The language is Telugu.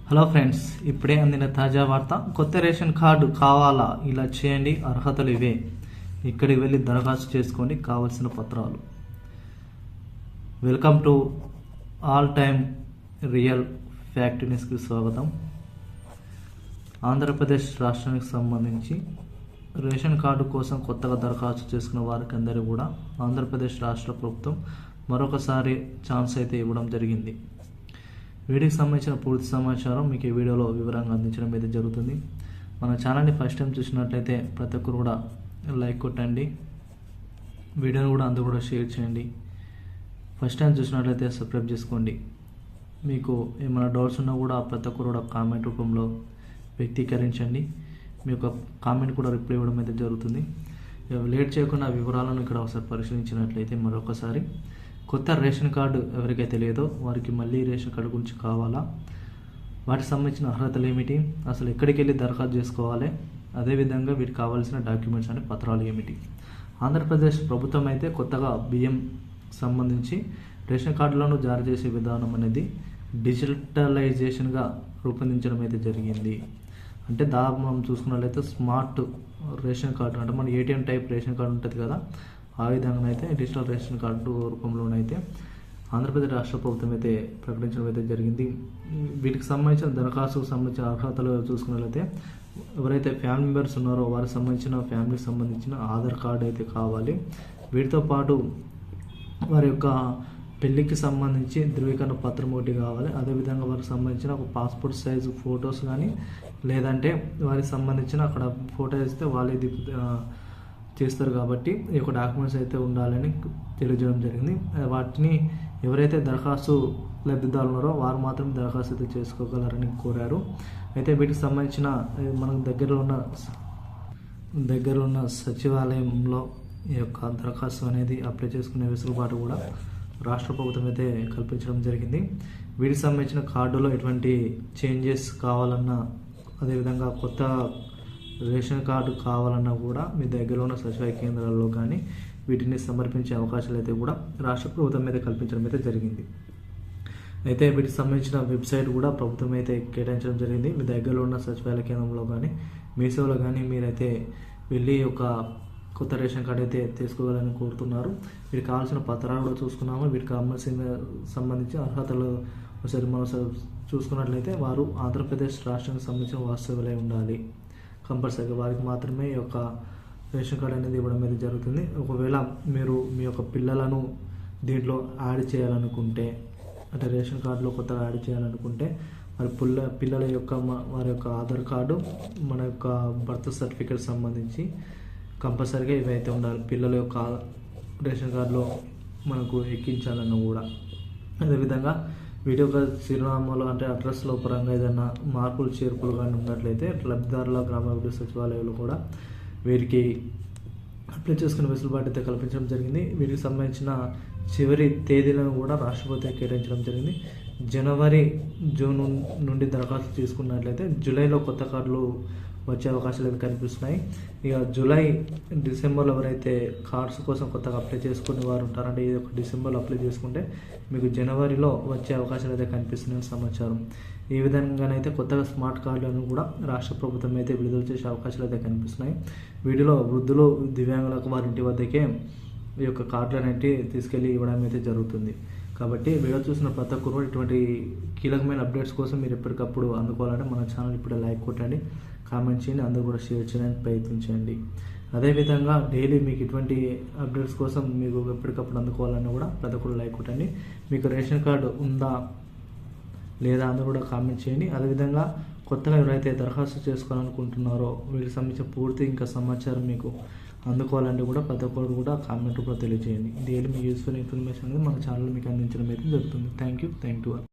హలో ఫ్రెండ్స్, ఇప్పుడే అందిన తాజా వార్త. కొత్త రేషన్ కార్డు కావాలా? ఇలా చేయండి, అర్హతలు ఇవే. ఇక్కడికి వెళ్ళి దరఖాస్తు చేసుకోండి, కావలసిన పత్రాలు. Welcome to all time real fact న్యూస్కి స్వాగతం. ఆంధ్రప్రదేశ్ రాష్ట్రానికి సంబంధించి రేషన్ కార్డు కోసం కొత్తగా దరఖాస్తు చేసుకున్న వారికి అందరూ కూడా ఆంధ్రప్రదేశ్ రాష్ట్ర ప్రభుత్వం మరొకసారి ఛాన్స్ అయితే ఇవ్వడం జరిగింది. వీడియోకి సంబంధించిన పూర్తి సమాచారం మీకు ఈ వీడియోలో వివరంగా అందించడం అయితే జరుగుతుంది. మన ఛానల్ని ఫస్ట్ టైం చూసినట్లయితే ప్రతి ఒక్కరు కూడా లైక్ కొట్టండి, వీడియోని కూడా అందరూ కూడా షేర్ చేయండి. ఫస్ట్ టైం చూసినట్లయితే సబ్స్క్రైబ్ చేసుకోండి. మీకు ఏమైనా డౌట్స్ ఉన్నా కూడా ప్రతి ఒక్కరు కూడా కామెంట్ రూపంలో వ్యక్తీకరించండి. మీ యొక్క కామెంట్ కూడా రిప్లై ఇవ్వడం అయితే జరుగుతుంది. లేట్ చేయకుండా వివరాలను ఇక్కడ ఒకసారి పరిశీలించినట్లయితే మరొకసారి కొత్త రేషన్ కార్డు ఎవరికైతే లేదో వారికి మళ్ళీ రేషన్ కార్డు గురించి కావాలా, వాటికి సంబంధించిన అర్హతలు ఏమిటి, అసలు ఎక్కడికి వెళ్ళి దరఖాస్తు చేసుకోవాలి, అదేవిధంగా వీటికి కావాల్సిన డాక్యుమెంట్స్ అంటే పత్రాలు ఏమిటి. ఆంధ్రప్రదేశ్ ప్రభుత్వం అయితే కొత్తగా బియ్యం సంబంధించి రేషన్ కార్డులను జారీ చేసే విధానం అనేది డిజిటలైజేషన్గా రూపొందించడం అయితే జరిగింది. అంటే దాదాపు మనం చూసుకున్నట్లయితే స్మార్ట్ రేషన్ కార్డు అంటే మన ఏటీఎం టైప్ రేషన్ కార్డు ఉంటుంది కదా, ఆ విధంగా అయితే డిజిటల్ రేషన్ కార్డు రూపంలోనైతే ఆంధ్రప్రదేశ్ రాష్ట్ర ప్రభుత్వం అయితే ప్రకటించడం అయితే జరిగింది. వీటికి సంబంధించిన దరఖాస్తుకు సంబంధించిన అర్హతలు చూసుకున్నట్లయితే ఎవరైతే ఫ్యామిలీ మెంబర్స్ ఉన్నారో వారికి సంబంధించిన ఫ్యామిలీకి సంబంధించిన ఆధార్ కార్డు అయితే కావాలి. వీటితో పాటు వారి యొక్క పెళ్ళికి సంబంధించి ధృవీకరణ పత్రం ఒకటి కావాలి. అదేవిధంగా వారికి సంబంధించిన ఒక పాస్పోర్ట్ సైజు ఫొటోస్ కానీ, లేదంటే వారికి సంబంధించిన అక్కడ ఫోటో ఇస్తే వాళ్ళే చేస్తారు కాబట్టి ఈ యొక్క డాక్యుమెంట్స్ అయితే ఉండాలని తెలియజేయడం జరిగింది. వాటిని ఎవరైతే దరఖాస్తు లబ్ధిదారులు ఉన్నారో వారు మాత్రం దరఖాస్తు అయితే చేసుకోగలరని కోరారు. అయితే వీటికి సంబంధించిన మనకు దగ్గరలో ఉన్న సచివాలయంలో ఈ యొక్క దరఖాస్తు అనేది అప్లై చేసుకునే వెసులుబాటు కూడా రాష్ట్ర ప్రభుత్వం అయితే కల్పించడం జరిగింది. వీటికి సంబంధించిన కార్డులో ఎటువంటి చేంజెస్ కావాలన్నా, అదేవిధంగా కొత్త రేషన్ కార్డు కావాలన్నా కూడా మీ దగ్గర ఉన్న సచివాలయ కేంద్రాల్లో కానీ వీటిని సమర్పించే అవకాశాలు అయితే కూడా రాష్ట్ర ప్రభుత్వం మీద కల్పించడం అయితే జరిగింది. అయితే వీటికి సంబంధించిన వెబ్సైట్ కూడా ప్రభుత్వం అయితే కేటాయించడం జరిగింది. మీ దగ్గరలో ఉన్న సచివాలయ కేంద్రంలో కానీ మీ సేవలో కానీ మీరైతే వెళ్ళి ఒక కొత్త రేషన్ కార్డు అయితే తీసుకోవాలని కోరుతున్నారు. వీటికి కావాల్సిన పత్రాలు కూడా చూసుకున్నాము. వీటికి సంబంధించి అర్హతలు ఒకసారి మనం చూసుకున్నట్లయితే వారు ఆంధ్రప్రదేశ్ రాష్ట్రానికి సంబంధించిన వాస్తవ్యులై ఉండాలి. కంపల్సరీగా వారికి మాత్రమే ఈ యొక్క రేషన్ కార్డు అనేది ఇవ్వడం అనేది జరుగుతుంది. ఒకవేళ మీరు మీ యొక్క పిల్లలను దీంట్లో యాడ్ చేయాలనుకుంటే, అంటే రేషన్ కార్డులో కొత్తగా యాడ్ చేయాలనుకుంటే మరి పిల్లల యొక్క వారి యొక్క ఆధార్ కార్డు, మన యొక్క బర్త్ సర్టిఫికేట్ సంబంధించి కంపల్సరీగా ఇవైతే ఉండాలి. పిల్లల యొక్క రేషన్ కార్డులో మనకు ఎక్కించాలన్నా కూడా. అదేవిధంగా వీటి యొక్క చిరునామాలు అంటే అడ్రస్లో పరంగా ఏదైనా మార్పులు చేర్పులు కానీ ఉన్నట్లయితే లబ్ధిదారుల గ్రామాభివృద్ధి సచివాలయాలు కూడా వీరికి అప్లై చేసుకునే వెసులుబాటు అయితే కల్పించడం జరిగింది. వీటికి సంబంధించిన చివరి తేదీలను కూడా రాష్ట్రపతి కేటాయించడం జరిగింది. జూన్ నుండి దరఖాస్తు తీసుకున్నట్లయితే జూలైలో కొత్త కార్డులు వచ్చే అవకాశాలు అయితే కనిపిస్తున్నాయి. ఇక డిసెంబర్లో ఎవరైతే కార్డ్స్ కోసం కొత్తగా అప్లై చేసుకునే వారు ఉంటారంటే ఇది ఒక డిసెంబర్లో అప్లై చేసుకుంటే మీకు జనవరిలో వచ్చే అవకాశాలు అయితే కనిపిస్తున్నాయని సమాచారం. ఈ విధంగానైతే కొత్తగా స్మార్ట్ కార్డులను కూడా రాష్ట్ర ప్రభుత్వం అయితే విడుదల చేసే అవకాశాలు అయితే కనిపిస్తున్నాయి. వీటిలో వృద్ధులు, దివ్యాంగులకు వారి ఇంటి వద్దకే ఈ యొక్క కార్డులు అనేవి తీసుకెళ్ళి ఇవ్వడం అయితే జరుగుతుంది. కాబట్టి వీడియో చూసిన ప్రతి ఒక్కరు ఇటువంటి కీలకమైన అప్డేట్స్ కోసం మీరు ఎప్పటికప్పుడు అందుకోవాలంటే మన ఛానల్ ఇప్పుడే లైక్ కొట్టండి, కామెంట్ చేయండి, అందరూ కూడా షేర్ చేయడానికి ప్రయత్నించండి. అదేవిధంగా డైలీ మీకు ఇటువంటి అప్డేట్స్ కోసం మీకు ఎప్పటికప్పుడు అందుకోవాలన్నా కూడా ప్రతి ఒక్కరు లైక్ కొట్టండి. మీకు రేషన్ కార్డు ఉందా లేదా అందరూ కూడా కామెంట్ చేయండి. అదేవిధంగా కొత్తగా ఎవరైతే దరఖాస్తు చేసుకోవాలనుకుంటున్నారో వీటికి సంబంధించిన పూర్తి ఇంకా సమాచారం మీకు అందుకోవాలంటే కూడా ప్రతి ఒక్కరు కూడా కామెంట్ రూపంలో తెలియజేయండి. డైలీ మీకు యూస్ఫుల్ ఇన్ఫర్మేషన్ అనేది మన ఛానల్ మీకు అందించడం అయితే జరుగుతుంది. Thank you.